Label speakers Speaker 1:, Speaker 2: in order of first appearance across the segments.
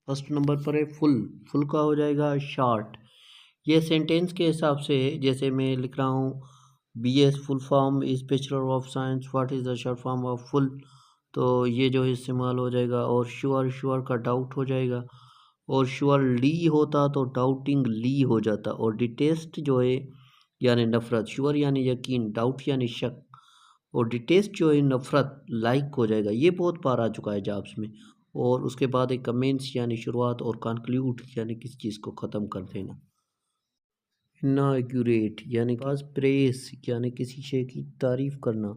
Speaker 1: First number पर है full. Full का हो जाएगा शॉर्ट। ये सेंटेंस के हिसाब से है, जैसे मैं लिख रहा हूँ BS full form is bachelor of science, what is the short form of full. तो ये जो है इस्तेमाल हो जाएगा। और श्योर, श्योर का डाउट हो जाएगा। और श्योरली होता तो डाउटिंग ली हो जाता। और डिटेस्ट जो है यानी नफ़रत, श्योर यानी यकीन, डाउट यानी शक, और डिटेस्ट जो है नफ़रत लाइक हो जाएगा। ये बहुत बार आ चुका है जॉब्स में। और उसके बाद एक कमेंट्स यानी शुरुआत, और कंक्लूड यानी किसी चीज़ को ख़त्म कर देना। इनाग्यूरेट यानी पास प्रेस यानी किसी शे की तारीफ़ करना।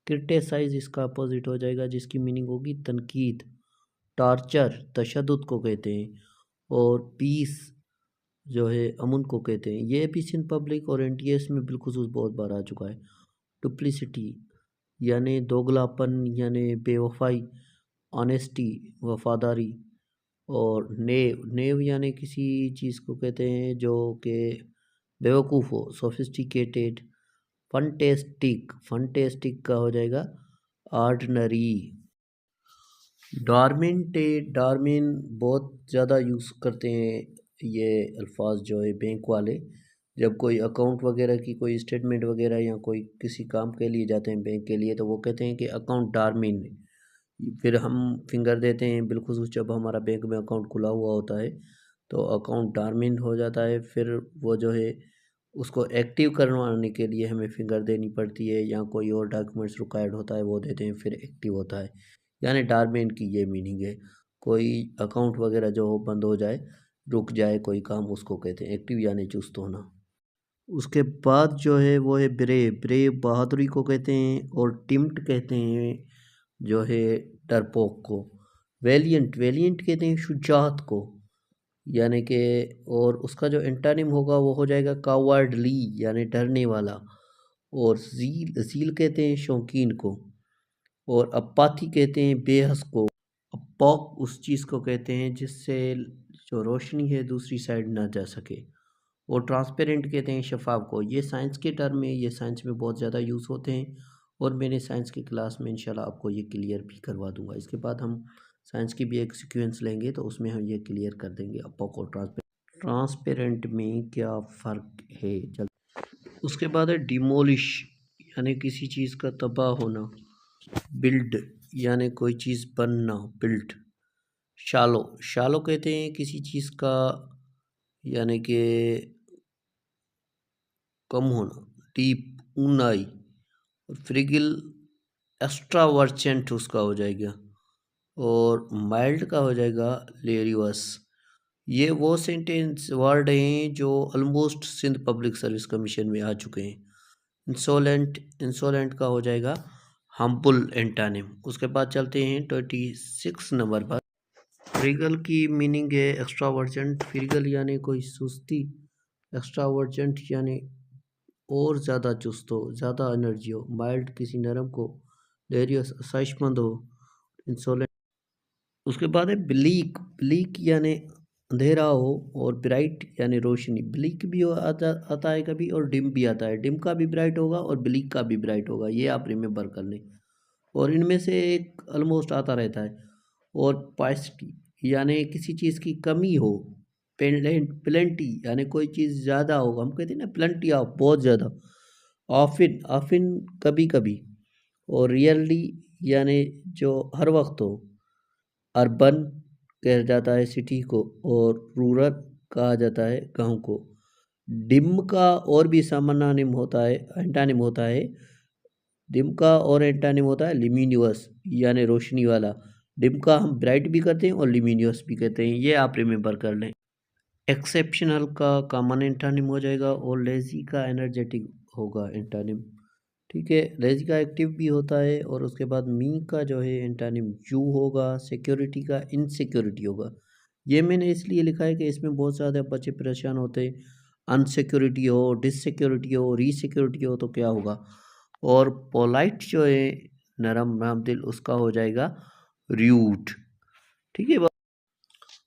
Speaker 1: क्रिटिसाइज इसका अपोजिट हो जाएगा, जिसकी मीनिंग होगी तनकीद। टार्चर तशद्दुद को कहते हैं। और पीस जो है अमन को कहते हैं। ये पीस इन पब्लिक और NTS में बिलखुसूस बहुत बार आ चुका है। डुप्लिसिटी यानी दोगलापन यानी बेवफाई। ऑनेस्टी वफादारी। और नेव यानी किसी चीज़ को कहते हैं जो कि बेवकूफ़ हो, सोफिस्टिकेटेड। फंटेस्टिक का हो जाएगा ऑर्डिनरी। डार्मिन बहुत ज़्यादा यूज़ करते हैं ये अल्फाज जो है बैंक वाले। जब कोई अकाउंट वगैरह की कोई स्टेटमेंट वगैरह या कोई किसी काम के लिए जाते हैं बैंक के लिए, तो वो कहते हैं कि अकाउंट डार्मिन। फिर हम फिंगर देते हैं बिलखुसूस जब हमारा बैंक में अकाउंट खुला हुआ होता है, तो अकाउंट डार्मिन हो जाता है। फिर वो जो है उसको एक्टिव करवाने के लिए हमें फिंगर देनी पड़ती है, या कोई और डॉक्यूमेंट्स रिक्वायर्ड होता है वो देते हैं, फिर एक्टिव होता है। यानी डार्मिन की ये मीनिंग है। कोई अकाउंट वगैरह जो हो बंद हो जाए, रुक जाए कोई काम, उसको कहते हैं एक्टिव यानी चुस्त होना। उसके बाद जो है वो है ब्रेव। ब्रेव बहादुरी को कहते हैं। और टिम्ट कहते हैं जो है डरपोक को। वेलिएंट कहते हैं शुजात को, यानी कि। और उसका जो एंटानिम होगा वो हो जाएगा कावर्डली यानी डरने वाला। और ज़ील कहते हैं शौकीन को। और अपाथी कहते हैं बेहस को। अपॉक उस चीज़ को कहते हैं जिससे जो रोशनी है दूसरी साइड ना जा सके। और ट्रांसपेरेंट कहते हैं शफाफ को। ये साइंस के टर्म है, ये साइंस में बहुत ज़्यादा यूज़ होते हैं। और मैंने साइंस की क्लास में इंशाल्लाह आपको ये क्लियर भी करवा दूंगा। इसके बाद हम साइंस की भी एक सीक्वेंस लेंगे, तो उसमें हम ये क्लियर कर देंगे अपॉक और ट्रांसपेरेंट में क्या फ़र्क है। चल, उसके बाद है डिमोलिश यानी किसी चीज़ का तबाह होना। बिल्ड यानी कोई चीज़ बनना, बिल्ड। शालो कहते हैं किसी चीज़ का यानी कि कम होना, डीप ऊंडाई। फ्रिगिल एक्स्ट्रावर्जेंट उसका हो जाएगा। और माइल्ड का हो जाएगा लेरियस। ये वो सेंटेंस वर्ड हैं जो almost Sindh public service commission में आ चुके हैं। इंसोलेंट का हो जाएगा हम्बल एंटानिम। उसके बाद चलते हैं 26 नंबर पर। फ्रिगल की मीनिंग है एक्स्ट्रावर्जेंट। फ्रिगल यानी कोई सुस्ती। एक्स्ट्रावर्जेंट यानी और ज़्यादा चुस्त हो, ज़्यादा एनर्जी हो। माइल्ड किसी नरम को। लेरियस आसाइशमंद हो। इंसोलेंट। उसके बाद है ब्लीक यानी अंधेरा हो। और ब्राइट यानी रोशनी। ब्लीक भी आता है कभी, और डिम भी आता है। डिम का भी ब्राइट होगा और ब्लीक का भी ब्राइट होगा, ये आप रिमेंबर कर लें। और इनमें से एक ऑलमोस्ट आता रहता है। और पाइसिटी यानी किसी चीज़ की कमी हो। प्लेंटी यानी कोई चीज़ ज़्यादा होगा, हम कहते हैं ना प्लेंटी ऑफ, बहुत ज़्यादा। ऑफिन ऑफिन कभी कभी। और रियली यानी जो हर वक्त हो। अर्बन कहा जाता है सिटी को। और रूरल कहा जाता है गांव को। डिम का और भी सामान्य होता है, एंटानिम होता है। डिम का और एंटानिम होता है लिमिनियस यानी रोशनी वाला। डिम का हम ब्राइट भी कहते हैं और लिमिनियस भी कहते हैं, ये आप रिमेंबर कर लें। एक्सेप्शनल का कॉमन एंटानिम हो जाएगा। और लेजी का एनर्जेटिक होगा एंटानिम। ठीक है, लेजी का एक्टिव भी होता है। और उसके बाद मी का जो है एंटानिम यू होगा। सिक्योरिटी का इनसिक्योरिटी होगा। ये मैंने इसलिए लिखा है कि इसमें बहुत ज़्यादा बच्चे परेशान होते हैं। अनसिक्योरिटी हो, डिससिक्योरिटी हो, रीसिक्योरिटी हो तो क्या होगा। और पोलाइट जो है नरम नामदिल, उसका हो जाएगा रूड। ठीक है।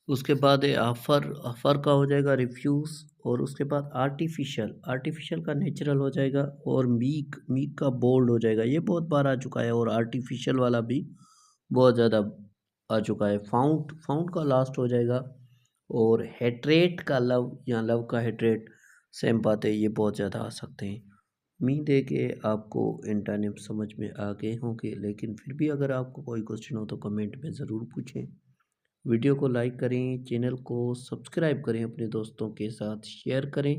Speaker 1: उसके बाद है ऑफर का हो जाएगा रिफ्यूज़। और उसके बाद आर्टिफिशियल का नेचुरल हो जाएगा। और मीक का बोल्ड हो जाएगा। ये बहुत बार आ चुका है। और आर्टिफिशियल वाला भी बहुत ज़्यादा आ चुका है। फाउंड फाउंड का लास्ट हो जाएगा। और हेट्रेट का लव या लव का हेट्रेट सेम बात है, ये बहुत ज़्यादा आ सकते हैं। उम्मीद है कि आपको एंटोनिम समझ में आ गए होंगे, लेकिन फिर भी अगर आपको कोई क्वेश्चन हो तो कमेंट में ज़रूर पूछें। वीडियो को लाइक करें, चैनल को सब्सक्राइब करें, अपने दोस्तों के साथ शेयर करें